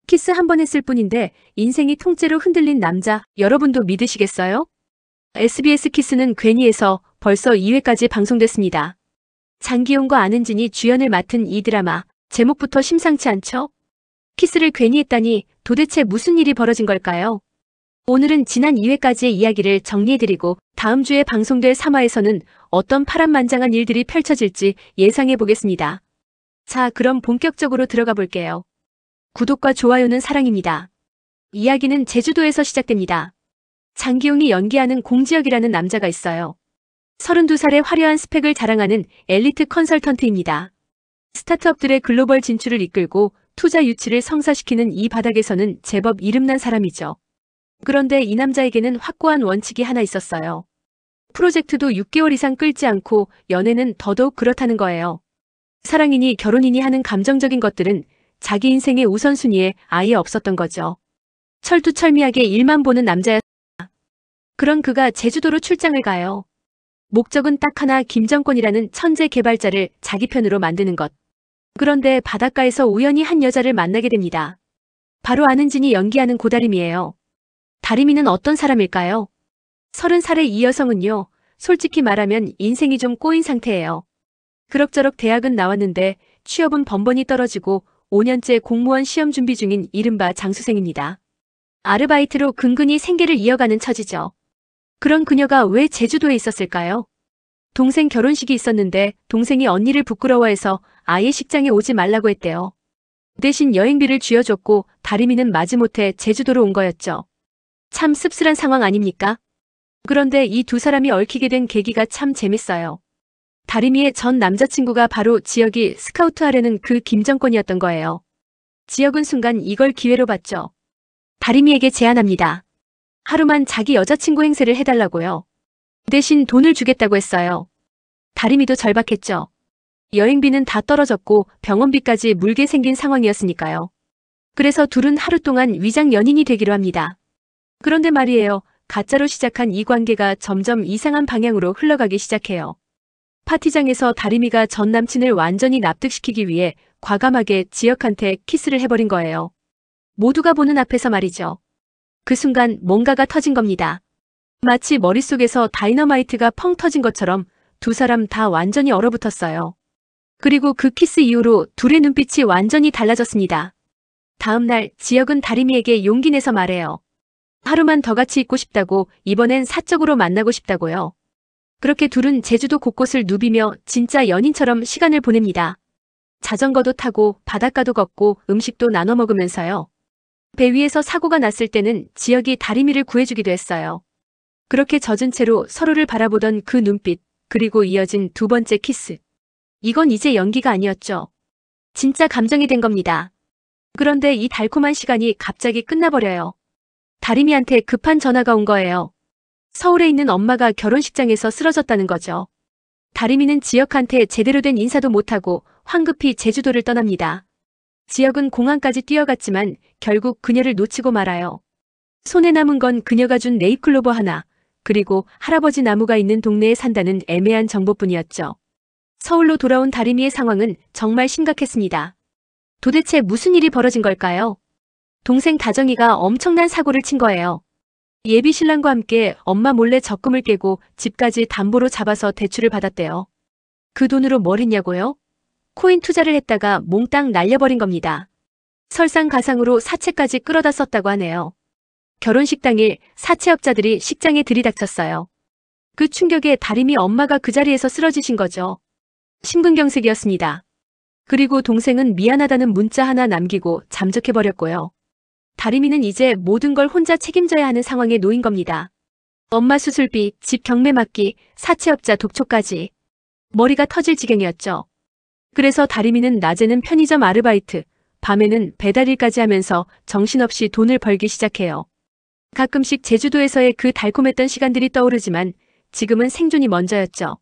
키스 한 번 했을 뿐인데 인생이 통째로 흔들린 남자, 여러분도 믿으시겠어요? SBS 키스는 괜히 해서 벌써 2회까지 방송됐습니다. 장기용과 안은진이 주연을 맡은 이 드라마, 제목부터 심상치 않죠? 키스를 괜히 했다니 도대체 무슨 일이 벌어진 걸까요? 오늘은 지난 2회까지의 이야기를 정리해드리고 다음 주에 방송될 3화에서는 어떤 파란만장한 일들이 펼쳐질지 예상해보겠습니다. 자, 그럼 본격적으로 들어가 볼게요. 구독과 좋아요는 사랑입니다. 이야기는 제주도에서 시작됩니다. 장기용이 연기하는 공지혁이라는 남자가 있어요. 32살의 화려한 스펙을 자랑하는 엘리트 컨설턴트입니다. 스타트업들의 글로벌 진출을 이끌고 투자 유치를 성사시키는 이 바닥에서는 제법 이름난 사람이죠. 그런데 이 남자에게는 확고한 원칙이 하나 있었어요. 프로젝트도 6개월 이상 끌지 않고 연애는 더더욱 그렇다는 거예요. 사랑이니 결혼이니 하는 감정적인 것들은 자기 인생의 우선순위에 아예 없었던 거죠. 철두철미하게 일만 보는 남자였습니다. 그런 그가 제주도로 출장을 가요. 목적은 딱 하나, 김정권이라는 천재 개발자를 자기 편으로 만드는 것. 그런데 바닷가에서 우연히 한 여자를 만나게 됩니다. 바로 안은진이 연기하는 고다림이에요. 다림이는 어떤 사람일까요? 30살의 이 여성은요, 솔직히 말하면 인생이 좀 꼬인 상태예요. 그럭저럭 대학은 나왔는데 취업은 번번이 떨어지고 5년째 공무원 시험 준비 중인 이른바 장수생입니다. 아르바이트로 근근히 생계를 이어가는 처지죠. 그런 그녀가 왜 제주도에 있었을까요? 동생 결혼식이 있었는데 동생이 언니를 부끄러워해서 아예 식장에 오지 말라고 했대요. 대신 여행비를 쥐어줬고 다림이는 마지못해 제주도로 온 거였죠. 참 씁쓸한 상황 아닙니까? 그런데 이 두 사람이 얽히게 된 계기가 참 재밌어요. 다림이의 전 남자친구가 바로 지혁이 스카우트하려는 그 김정권이었던 거예요. 지혁은 순간 이걸 기회로 봤죠. 다림이에게 제안합니다. 하루만 자기 여자친구 행세를 해달라고요. 대신 돈을 주겠다고 했어요. 다림이도 절박했죠. 여행비는 다 떨어졌고 병원비까지 물게 생긴 상황이었으니까요. 그래서 둘은 하루 동안 위장 연인이 되기로 합니다. 그런데 말이에요. 가짜로 시작한 이 관계가 점점 이상한 방향으로 흘러가기 시작해요. 파티장에서 다림이가 전 남친을 완전히 납득시키기 위해 과감하게 지혁한테 키스를 해버린 거예요. 모두가 보는 앞에서 말이죠. 그 순간 뭔가가 터진 겁니다. 마치 머릿속에서 다이너마이트가 펑 터진 것처럼 두 사람 다 완전히 얼어붙었어요. 그리고 그 키스 이후로 둘의 눈빛이 완전히 달라졌습니다. 다음 날 지혁은 다림이에게 용기 내서 말해요. 하루만 더 같이 있고 싶다고, 이번엔 사적으로 만나고 싶다고요. 그렇게 둘은 제주도 곳곳을 누비며 진짜 연인처럼 시간을 보냅니다. 자전거도 타고 바닷가도 걷고 음식도 나눠 먹으면서요. 배 위에서 사고가 났을 때는 지혁이 다림이를 구해주기도 했어요. 그렇게 젖은 채로 서로를 바라보던 그 눈빛, 그리고 이어진 두 번째 키스. 이건 이제 연기가 아니었죠. 진짜 감정이 된 겁니다. 그런데 이 달콤한 시간이 갑자기 끝나버려요. 다림이한테 급한 전화가 온 거예요. 서울에 있는 엄마가 결혼식장에서 쓰러졌다는 거죠. 다림이는 지혁한테 제대로 된 인사도 못하고 황급히 제주도를 떠납니다. 지혁은 공항까지 뛰어갔지만 결국 그녀를 놓치고 말아요. 손에 남은 건 그녀가 준 네잎클로버 하나, 그리고 할아버지 나무가 있는 동네에 산다는 애매한 정보뿐이었죠. 서울로 돌아온 다림이의 상황은 정말 심각했습니다. 도대체 무슨 일이 벌어진 걸까요? 동생 다정이가 엄청난 사고를 친 거예요. 예비 신랑과 함께 엄마 몰래 적금을 깨고 집까지 담보로 잡아서 대출을 받았대요. 그 돈으로 뭘 했냐고요? 코인 투자를 했다가 몽땅 날려버린 겁니다. 설상가상으로 사채까지 끌어다 썼다고 하네요. 결혼식 당일 사채업자들이 식장에 들이닥쳤어요. 그 충격에 다림이 엄마가 그 자리에서 쓰러지신 거죠. 심근경색이었습니다. 그리고 동생은 미안하다는 문자 하나 남기고 잠적해버렸고요. 다림이는 이제 모든 걸 혼자 책임져야 하는 상황에 놓인 겁니다. 엄마 수술비, 집 경매 맡기, 사채업자 독촉까지. 머리가 터질 지경이었죠. 그래서 다림이는 낮에는 편의점 아르바이트, 밤에는 배달일까지 하면서 정신없이 돈을 벌기 시작해요. 가끔씩 제주도에서의 그 달콤했던 시간들이 떠오르지만 지금은 생존이 먼저였죠.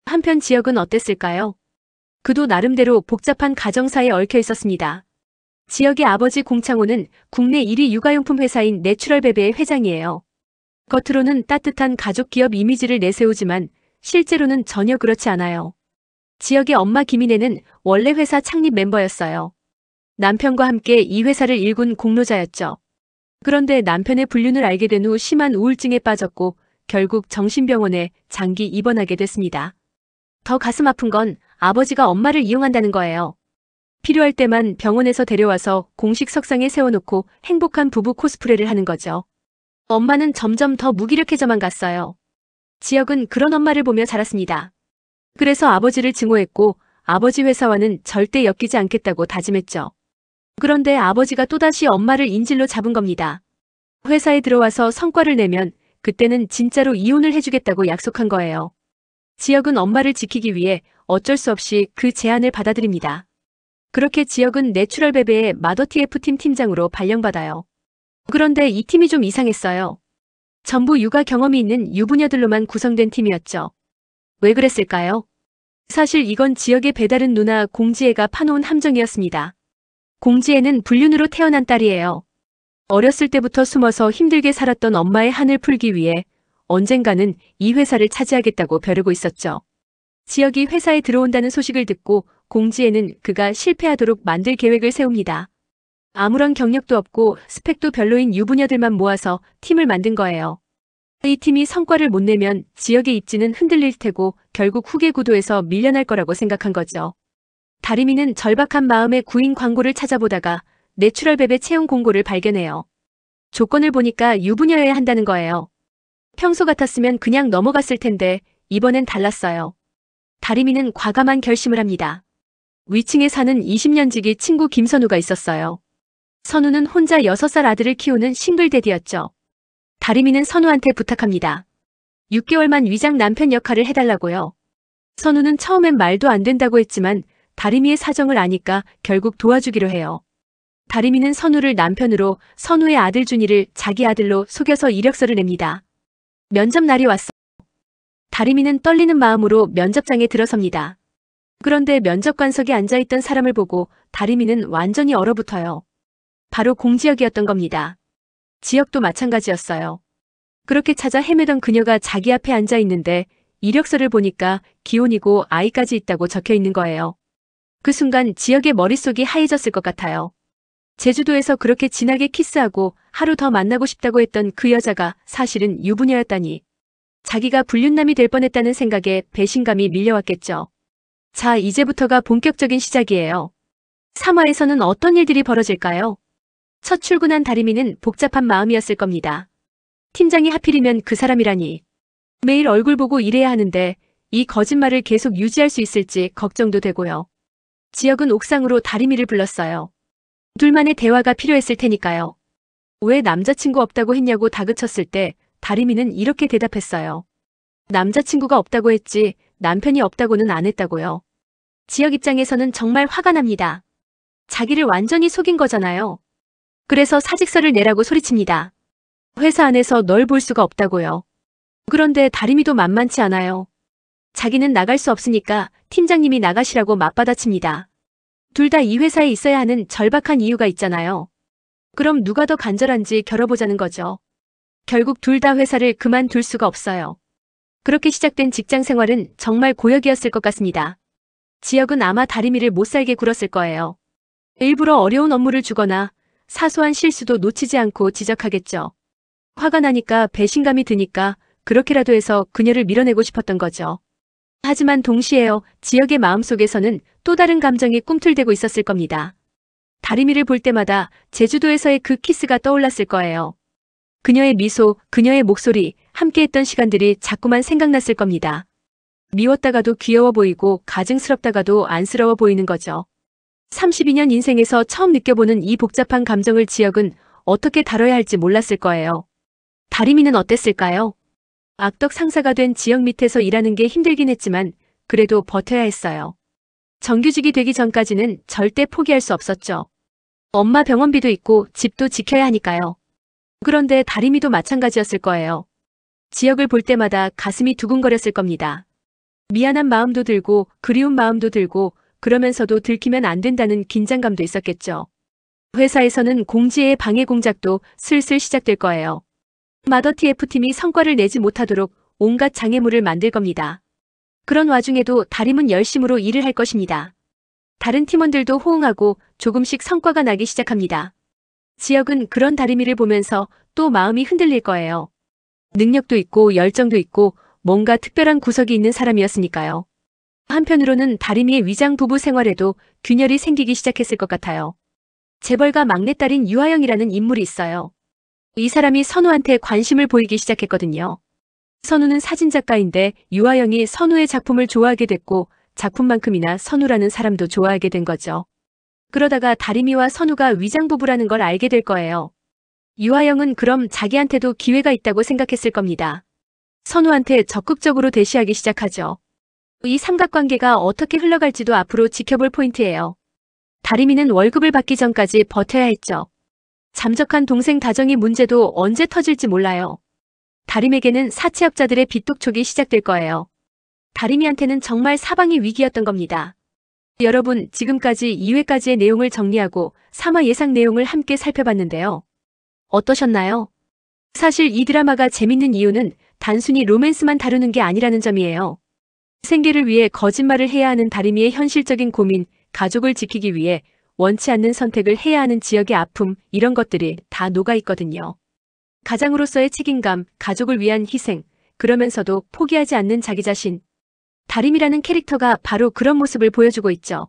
한편 지혁은 어땠을까요? 그도 나름대로 복잡한 가정사에 얽혀 있었습니다. 지혁의 아버지 공창호는 국내 1위 육아용품 회사인 내추럴베베의 회장이에요. 겉으로는 따뜻한 가족 기업 이미지를 내세우지만 실제로는 전혀 그렇지 않아요. 지혁의 엄마 김인혜는 원래 회사 창립 멤버였어요. 남편과 함께 이 회사를 일군 공로자였죠. 그런데 남편의 불륜을 알게 된 후 심한 우울증에 빠졌고 결국 정신병원에 장기 입원하게 됐습니다. 더 가슴 아픈 건 아버지가 엄마를 이용한다는 거예요. 필요할 때만 병원에서 데려와서 공식 석상에 세워놓고 행복한 부부 코스프레를 하는 거죠. 엄마는 점점 더 무기력해져만 갔어요. 지혁은 그런 엄마를 보며 자랐습니다. 그래서 아버지를 증오했고 아버지 회사와는 절대 엮이지 않겠다고 다짐했죠. 그런데 아버지가 또다시 엄마를 인질로 잡은 겁니다. 회사에 들어와서 성과를 내면 그때는 진짜로 이혼을 해주겠다고 약속한 거예요. 지혁은 엄마를 지키기 위해 어쩔 수 없이 그 제안을 받아들입니다. 그렇게 지혁은 내추럴베베의 마더TF팀 팀장으로 발령받아요. 그런데 이 팀이 좀 이상했어요. 전부 육아 경험이 있는 유부녀들로만 구성된 팀이었죠. 왜 그랬을까요? 사실 이건 지혁의 배다른 누나 공지혜가 파놓은 함정이었습니다. 공지혜는 불륜으로 태어난 딸이에요. 어렸을 때부터 숨어서 힘들게 살았던 엄마의 한을 풀기 위해 언젠가는 이 회사를 차지하겠다고 벼르고 있었죠. 지혁이 회사에 들어온다는 소식을 듣고 공지혜는 그가 실패하도록 만들 계획을 세웁니다. 아무런 경력도 없고 스펙도 별로인 유부녀들만 모아서 팀을 만든 거예요. 이 팀이 성과를 못 내면 지혁의 입지는 흔들릴 테고 결국 후계 구도에서 밀려날 거라고 생각한 거죠. 다리미는 절박한 마음에 구인 광고를 찾아보다가 내추럴베베 채용 공고를 발견해요. 조건을 보니까 유부녀여야 한다는 거예요. 평소 같았으면 그냥 넘어갔을 텐데 이번엔 달랐어요. 다리미는 과감한 결심을 합니다. 위층에 사는 20년지기 친구 김선우가 있었어요. 선우는 혼자 6살 아들을 키우는 싱글대디였죠. 다리미는 선우한테 부탁합니다. 6개월만 위장 남편 역할을 해달라고요. 선우는 처음엔 말도 안 된다고 했지만 다리미의 사정을 아니까 결국 도와주기로 해요. 다리미는 선우를 남편으로 선우의 아들 준이를 자기 아들로 속여서 이력서를 냅니다. 면접 날이 왔어요. 다리미는 떨리는 마음으로 면접장에 들어섭니다. 그런데 면접관석에 앉아있던 사람을 보고 다리미는 완전히 얼어붙어요. 바로 공지혁이었던 겁니다. 지혁도 마찬가지였어요. 그렇게 찾아 헤매던 그녀가 자기 앞에 앉아있는데 이력서를 보니까 기혼이고 아이까지 있다고 적혀있는 거예요. 그 순간 지혁의 머릿속이 하얘졌을 것 같아요. 제주도에서 그렇게 진하게 키스하고 하루 더 만나고 싶다고 했던 그 여자가 사실은 유부녀였다니. 자기가 불륜남이 될 뻔했다는 생각에 배신감이 밀려왔겠죠. 자, 이제부터가 본격적인 시작이에요. 3화에서는 어떤 일들이 벌어질까요? 첫 출근한 다리미는 복잡한 마음이었을 겁니다. 팀장이 하필이면 그 사람이라니. 매일 얼굴 보고 일해야 하는데 이 거짓말을 계속 유지할 수 있을지 걱정도 되고요. 지혁은 옥상으로 다리미를 불렀어요. 둘만의 대화가 필요했을 테니까요. 왜 남자친구 없다고 했냐고 다그쳤을 때 다리미는 이렇게 대답했어요. 남자친구가 없다고 했지 남편이 없다고는 안 했다고요. 지혁 입장에서는 정말 화가 납니다. 자기를 완전히 속인 거잖아요. 그래서 사직서를 내라고 소리칩니다. 회사 안에서 널 볼 수가 없다고요. 그런데 다리미도 만만치 않아요. 자기는 나갈 수 없으니까 팀장님이 나가시라고 맞받아칩니다. 둘 다 이 회사에 있어야 하는 절박한 이유가 있잖아요. 그럼 누가 더 간절한지 겨뤄보자는 거죠. 결국 둘 다 회사를 그만둘 수가 없어요. 그렇게 시작된 직장 생활은 정말 고역이었을 것 같습니다. 지혁은 아마 다리미를 못살게 굴었을 거예요. 일부러 어려운 업무를 주거나 사소한 실수도 놓치지 않고 지적하겠죠. 화가 나니까 배신감이 드니까 그렇게라도 해서 그녀를 밀어내고 싶었던 거죠. 하지만 동시에요, 지혁의 마음속에서는 또 다른 감정이 꿈틀대고 있었을 겁니다. 다리미를 볼 때마다 제주도에서의 그 키스가 떠올랐을 거예요. 그녀의 미소, 그녀의 목소리, 함께했던 시간들이 자꾸만 생각났을 겁니다. 미웠다가도 귀여워 보이고 가증스럽다가도 안쓰러워 보이는 거죠. 32년 인생에서 처음 느껴보는 이 복잡한 감정을 지혁은 어떻게 다뤄야 할지 몰랐을 거예요. 다리미는 어땠을까요? 악덕 상사가 된 지혁 밑에서 일하는 게 힘들긴 했지만 그래도 버텨야 했어요. 정규직이 되기 전까지는 절대 포기할 수 없었죠. 엄마 병원비도 있고 집도 지켜야 하니까요. 그런데 다리미도 마찬가지였을 거예요. 지혁을 볼 때마다 가슴이 두근거렸을 겁니다. 미안한 마음도 들고 그리운 마음도 들고 그러면서도 들키면 안 된다는 긴장감도 있었겠죠. 회사에서는 공지의 방해 공작도 슬슬 시작될 거예요. 마더TF팀이 성과를 내지 못하도록 온갖 장애물을 만들 겁니다. 그런 와중에도 다림은 열심으로 일을 할 것입니다. 다른 팀원들도 호응하고 조금씩 성과가 나기 시작합니다. 지혁은 그런 다리미를 보면서 또 마음이 흔들릴 거예요. 능력도 있고 열정도 있고 뭔가 특별한 구석이 있는 사람이었으니까요. 한편으로는 다리미의 위장 부부 생활에도 균열이 생기기 시작했을 것 같아요. 재벌가 막내딸인 유하영이라는 인물이 있어요. 이 사람이 선우한테 관심을 보이기 시작했거든요. 선우는 사진작가인데 유하영이 선우의 작품을 좋아하게 됐고 작품만큼이나 선우라는 사람도 좋아하게 된 거죠. 그러다가 다리미와 선우가 위장부부라는 걸 알게 될 거예요. 유하영은 그럼 자기한테도 기회가 있다고 생각했을 겁니다. 선우한테 적극적으로 대시하기 시작하죠. 이 삼각관계가 어떻게 흘러갈지도 앞으로 지켜볼 포인트예요. 다리미는 월급을 받기 전까지 버텨야 했죠. 잠적한 동생 다정이 문제도 언제 터질지 몰라요. 다림에게는 사채업자들의 빚독촉이 시작될 거예요. 다리미한테는 정말 사방이 위기였던 겁니다. 여러분, 지금까지 2회까지의 내용을 정리하고 3화 예상 내용을 함께 살펴봤는데요. 어떠셨나요? 사실 이 드라마가 재밌는 이유는 단순히 로맨스만 다루는 게 아니라는 점이에요. 생계를 위해 거짓말을 해야 하는 다리미의 현실적인 고민, 가족을 지키기 위해 원치 않는 선택을 해야 하는 지역의 아픔, 이런 것들이 다 녹아있거든요. 가장으로서의 책임감, 가족을 위한 희생, 그러면서도 포기하지 않는 자기 자신. 다림이라는 캐릭터가 바로 그런 모습을 보여주고 있죠.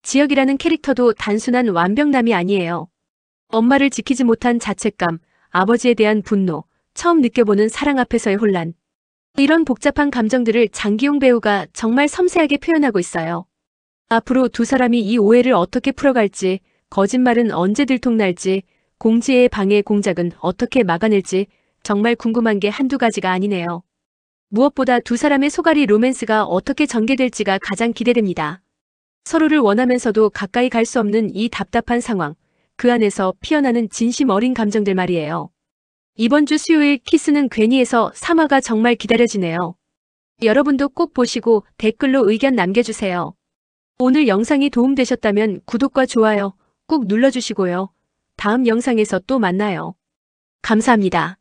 지역이라는 캐릭터도 단순한 완벽남이 아니에요. 엄마를 지키지 못한 자책감, 아버지에 대한 분노, 처음 느껴보는 사랑 앞에서의 혼란. 이런 복잡한 감정들을 장기용 배우가 정말 섬세하게 표현하고 있어요. 앞으로 두 사람이 이 오해를 어떻게 풀어갈지, 거짓말은 언제 들통날지, 공지의 방해 공작은 어떻게 막아낼지 정말 궁금한 게 한두 가지가 아니네요. 무엇보다 두 사람의 소갈이 로맨스가 어떻게 전개될지가 가장 기대됩니다. 서로를 원하면서도 가까이 갈 수 없는 이 답답한 상황, 그 안에서 피어나는 진심 어린 감정들 말이에요. 이번 주 수요일 키스는 괜히에서 3화가 정말 기다려지네요. 여러분도 꼭 보시고 댓글로 의견 남겨주세요. 오늘 영상이 도움되셨다면 구독과 좋아요 꼭 눌러주시고요. 다음 영상에서 또 만나요. 감사합니다.